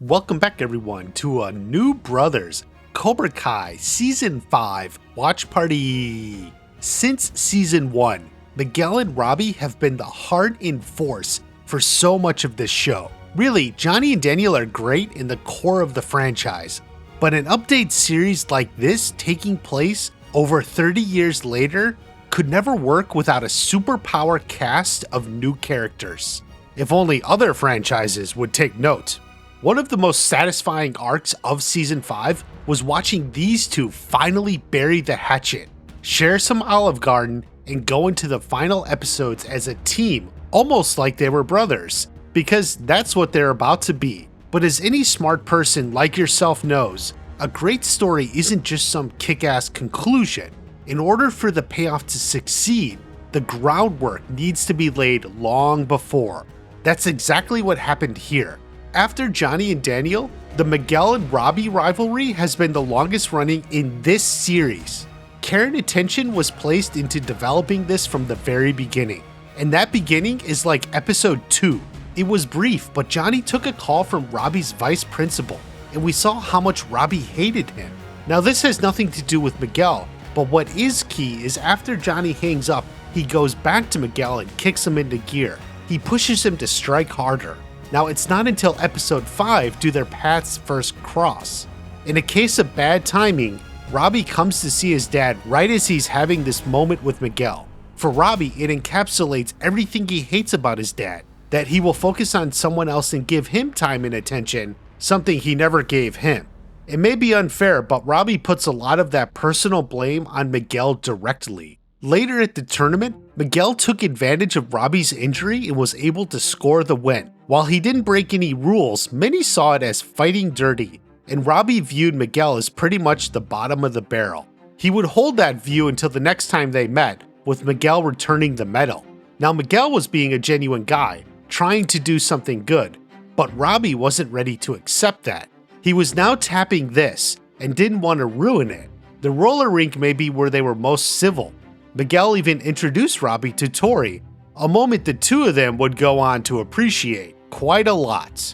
welcome back everyone to a new Brothers Cobra Kai Season 5 Watch Party. Since Season 1, Miguel and Robbie have been the heart and force for so much of this show. Really, Johnny and Daniel are great in the core of the franchise, but an update series like this taking place over 30 years later could never work without a superpower cast of new characters. If only other franchises would take note. One of the most satisfying arcs of Season 5 was watching these two finally bury the hatchet, share some Olive Garden, and go into the final episodes as a team, almost like they were brothers, because that's what they're about to be. But as any smart person like yourself knows, a great story isn't just some kick-ass conclusion. In order for the payoff to succeed, the groundwork needs to be laid long before. That's exactly what happened here. After Johnny and Daniel, the Miguel and Robbie rivalry has been the longest running in this series. Care and attention was placed into developing this from the very beginning, and that beginning is like episode 2. It was brief, but Johnny took a call from Robbie's vice principal, and we saw how much Robbie hated him. Now this has nothing to do with Miguel, but what is key is after Johnny hangs up, he goes back to Miguel and kicks him into gear. He pushes him to strike harder. Now it's not until episode 5 do their paths first cross. In a case of bad timing, Robbie comes to see his dad right as he's having this moment with Miguel. For Robbie, it encapsulates everything he hates about his dad, that he will focus on someone else and give him time and attention, something he never gave him. It may be unfair, but Robbie puts a lot of that personal blame on Miguel directly. Later at the tournament, Miguel took advantage of Robbie's injury and was able to score the win. While he didn't break any rules, many saw it as fighting dirty, and Robbie viewed Miguel as pretty much the bottom of the barrel. He would hold that view until the next time they met, with Miguel returning the medal. Now Miguel was being a genuine guy, trying to do something good, but Robbie wasn't ready to accept that. He was now tapping this, and didn't want to ruin it. The roller rink may be where they were most civil. Miguel even introduced Robbie to Tori, a moment the two of them would go on to appreciate quite a lot.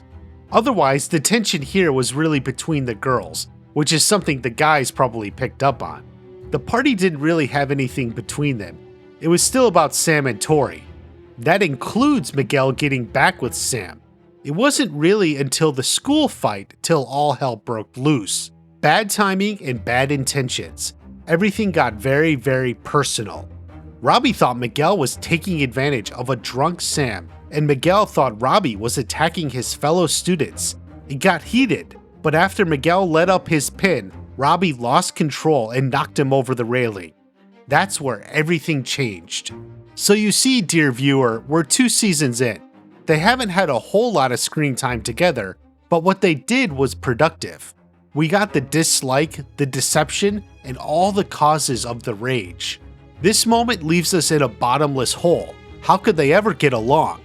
Otherwise, the tension here was really between the girls, which is something the guys probably picked up on. The party didn't really have anything between them. It was still about Sam and Tori. That includes Miguel getting back with Sam. It wasn't really until the school fight till all hell broke loose. Bad timing and bad intentions. Everything got very, very personal. Robbie thought Miguel was taking advantage of a drunk Sam, and Miguel thought Robbie was attacking his fellow students. It got heated, but after Miguel let up his pin, Robbie lost control and knocked him over the railing. That's where everything changed. So you see, dear viewer, we're 2 seasons in. They haven't had a whole lot of screen time together, but what they did was productive. We got the dislike, the deception, and all the causes of the rage. This moment leaves us in a bottomless hole. How could they ever get along?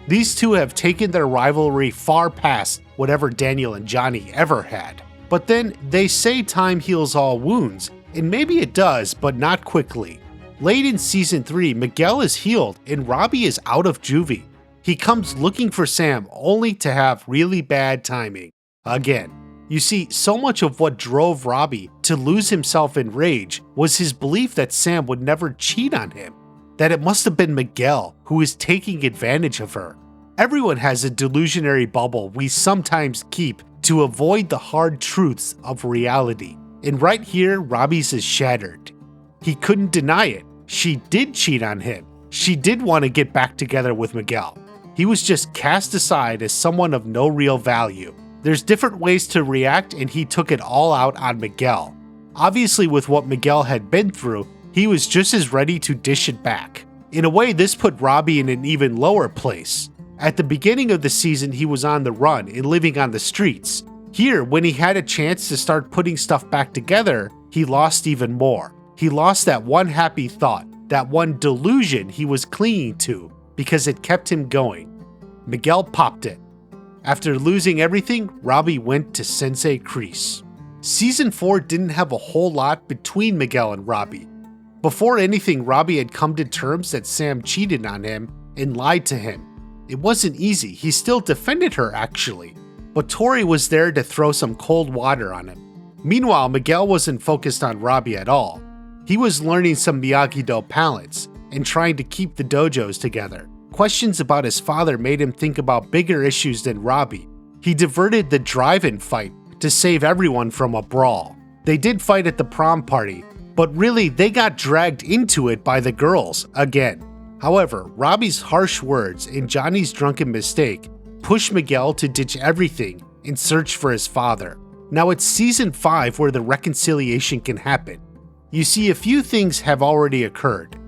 These two have taken their rivalry far past whatever Daniel and Johnny ever had. But then they say time heals all wounds, and maybe it does, but not quickly. Late in Season 3, Miguel is healed and Robbie is out of juvie. He comes looking for Sam only to have really bad timing. Again. You see, so much of what drove Robbie to lose himself in rage was his belief that Sam would never cheat on him, that it must have been Miguel who is taking advantage of her. Everyone has a delusionary bubble we sometimes keep to avoid the hard truths of reality, and right here Robbie's is shattered. He couldn't deny it. She did cheat on him. She did want to get back together with Miguel. He was just cast aside as someone of no real value. There's different ways to react, and he took it all out on Miguel. Obviously, with what Miguel had been through, he was just as ready to dish it back. In a way, this put Robbie in an even lower place. At the beginning of the season, he was on the run and living on the streets. Here, when he had a chance to start putting stuff back together, he lost even more. He lost that one happy thought, that one delusion he was clinging to, because it kept him going. Miguel popped it. After losing everything, Robbie went to Sensei Kreese. Season 4 didn't have a whole lot between Miguel and Robbie. Before anything, Robbie had come to terms that Sam cheated on him and lied to him. It wasn't easy, he still defended her actually, but Tori was there to throw some cold water on him. Meanwhile, Miguel wasn't focused on Robbie at all. He was learning some Miyagi-Do palette and trying to keep the dojos together. Questions about his father made him think about bigger issues than Robbie. He diverted the drive-in fight to save everyone from a brawl. They did fight at the prom party, but really they got dragged into it by the girls again. However, Robbie's harsh words and Johnny's drunken mistake pushed Miguel to ditch everything and search for his father. Now it's season 5 where the reconciliation can happen. You see, a few things have already occurred.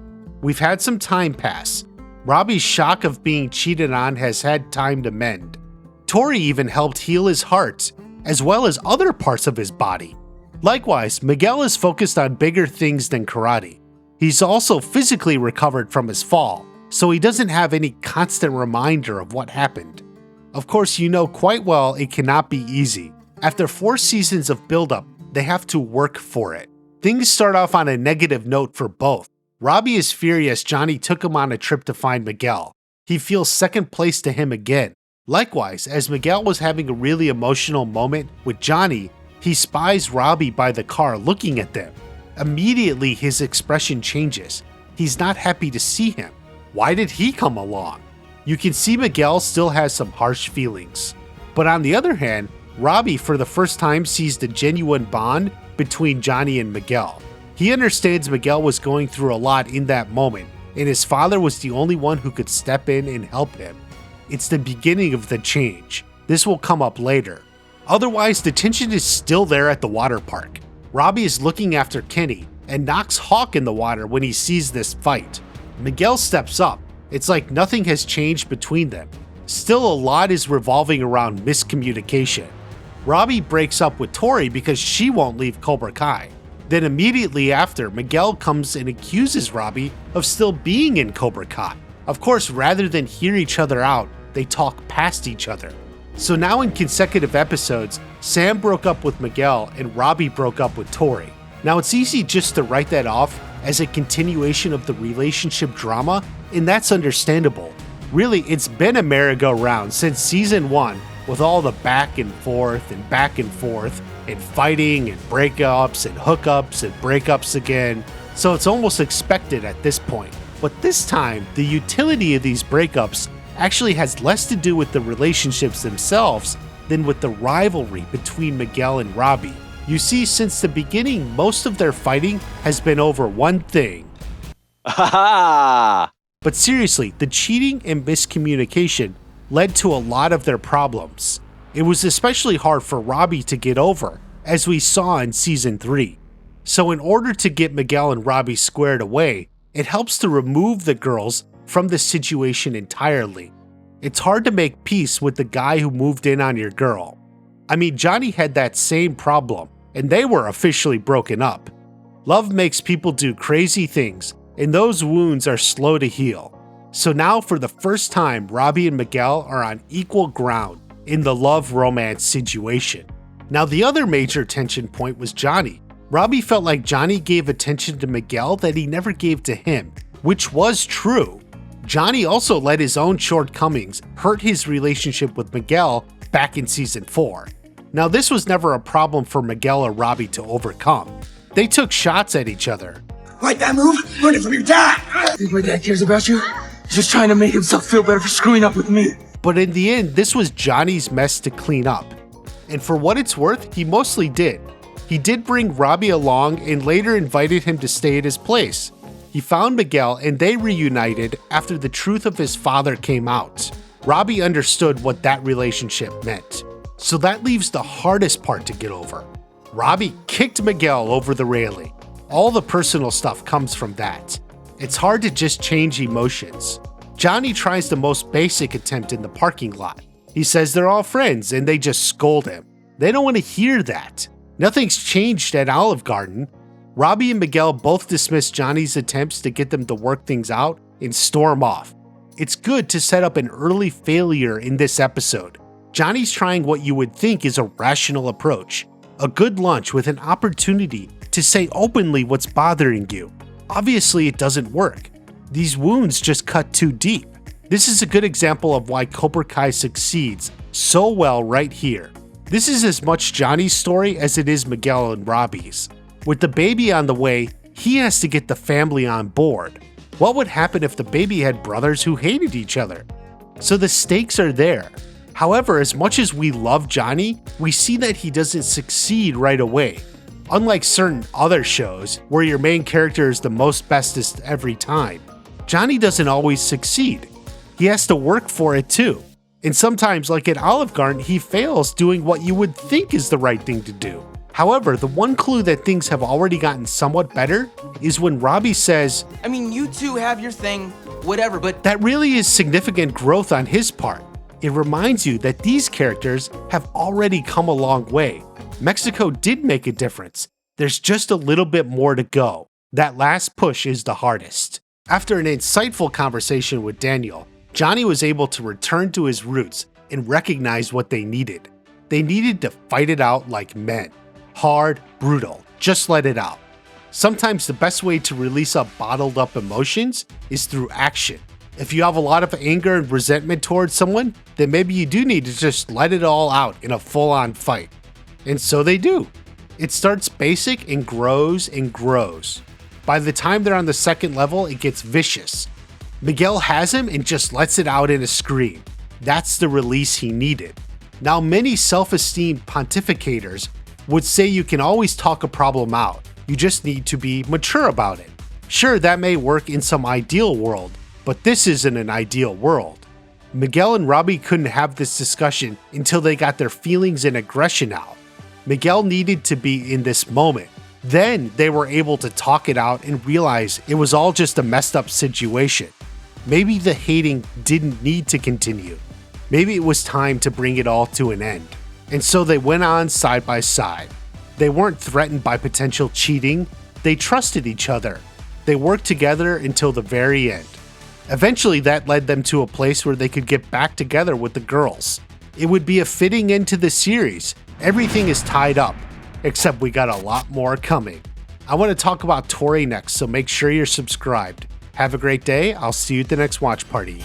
We've had some time pass. Robbie's shock of being cheated on has had time to mend. Tori even helped heal his heart, as well as other parts of his body. Likewise, Miguel is focused on bigger things than karate. He's also physically recovered from his fall, so he doesn't have any constant reminder of what happened. Of course, you know quite well it cannot be easy. After 4 seasons of build-up, they have to work for it. Things start off on a negative note for both. Robbie is furious Johnny took him on a trip to find Miguel. He feels second place to him again. Likewise, as Miguel was having a really emotional moment with Johnny, he spies Robbie by the car looking at them. Immediately, his expression changes. He's not happy to see him. Why did he come along? You can see Miguel still has some harsh feelings. But on the other hand, Robbie for the first time sees the genuine bond between Johnny and Miguel. He understands Miguel was going through a lot in that moment, and his father was the only one who could step in and help him. It's the beginning of the change. This will come up later. Otherwise, the tension is still there at the water park. Robbie is looking after Kenny and knocks Hawk in the water when he sees this fight. Miguel steps up. It's like nothing has changed between them. Still, a lot is revolving around miscommunication. Robbie breaks up with Tori because she won't leave Cobra Kai. Then immediately after, Miguel comes and accuses Robbie of still being in Cobra Kai. Of course, rather than hear each other out, they talk past each other. So now in consecutive episodes, Sam broke up with Miguel and Robbie broke up with Tori. Now it's easy just to write that off as a continuation of the relationship drama, and that's understandable. Really, it's been a merry-go-round since season 1, with all the back and forth and fighting and breakups and hookups and breakups again. So it's almost expected at this point. But this time, the utility of these breakups actually has less to do with the relationships themselves than with the rivalry between Miguel and Robbie. You see, since the beginning, most of their fighting has been over one thing. But seriously, the cheating and miscommunication led to a lot of their problems. It was especially hard for Robbie to get over, as we saw in season 3. So in order to get Miguel and Robbie squared away, it helps to remove the girls from the situation entirely. It's hard to make peace with the guy who moved in on your girl. I mean, Johnny had that same problem, and they were officially broken up. Love makes people do crazy things, and those wounds are slow to heal. So now for the first time, Robbie and Miguel are on equal ground in the love-romance situation. Now the other major tension point was Johnny. Robbie felt like Johnny gave attention to Miguel that he never gave to him, which was true. Johnny also let his own shortcomings hurt his relationship with Miguel back in season 4. Now this was never a problem for Miguel or Robbie to overcome. They took shots at each other. Like that move? Learn it from your dad! Think my dad cares about you? He's just trying to make himself feel better for screwing up with me. But in the end, this was Johnny's mess to clean up. And for what it's worth, he mostly did. He did bring Robbie along and later invited him to stay at his place. He found Miguel and they reunited after the truth of his father came out. Robbie understood what that relationship meant. So that leaves the hardest part to get over. Robbie kicked Miguel over the railing. All the personal stuff comes from that. It's hard to just change emotions. Johnny tries the most basic attempt in the parking lot. He says they're all friends and they just scold him. They don't want to hear that. Nothing's changed at Olive Garden. Robbie and Miguel both dismiss Johnny's attempts to get them to work things out and storm off. It's good to set up an early failure in this episode. Johnny's trying what you would think is a rational approach. A good lunch with an opportunity to say openly what's bothering you. Obviously, it doesn't work. These wounds just cut too deep. This is a good example of why Cobra Kai succeeds so well right here. This is as much Johnny's story as it is Miguel and Robbie's. With the baby on the way, he has to get the family on board. What would happen if the baby had brothers who hated each other? So the stakes are there. However, as much as we love Johnny, we see that he doesn't succeed right away. Unlike certain other shows, where your main character is the most bestest every time, Johnny doesn't always succeed. He has to work for it too. And sometimes, like at Olive Garden, he fails doing what you would think is the right thing to do. However, the one clue that things have already gotten somewhat better is when Robbie says, I mean, you two have your thing, whatever, but that really is significant growth on his part. It reminds you that these characters have already come a long way. Mexico did make a difference. There's just a little bit more to go. That last push is the hardest. After an insightful conversation with Daniel, Johnny was able to return to his roots and recognize what they needed. They needed to fight it out like men. Hard, brutal, just let it out. Sometimes the best way to release up bottled up emotions is through action. If you have a lot of anger and resentment towards someone, then maybe you do need to just let it all out in a full-on fight. And so they do. It starts basic and grows and grows. By the time they're on the second level, it gets vicious. Miguel has him and just lets it out in a scream. That's the release he needed. Now, many self-esteemed pontificators would say you can always talk a problem out. You just need to be mature about it. Sure, that may work in some ideal world, but this isn't an ideal world. Miguel and Robbie couldn't have this discussion until they got their feelings and aggression out. Miguel needed to be in this moment. Then they were able to talk it out and realize it was all just a messed up situation. Maybe the hating didn't need to continue. Maybe it was time to bring it all to an end. And so they went on side by side. They weren't threatened by potential cheating. They trusted each other. They worked together until the very end. Eventually, that led them to a place where they could get back together with the girls. It would be a fitting end to the series. Everything is tied up, except we got a lot more coming. I want to talk about Tori next, so make sure you're subscribed. Have a great day. I'll see you at the next watch party.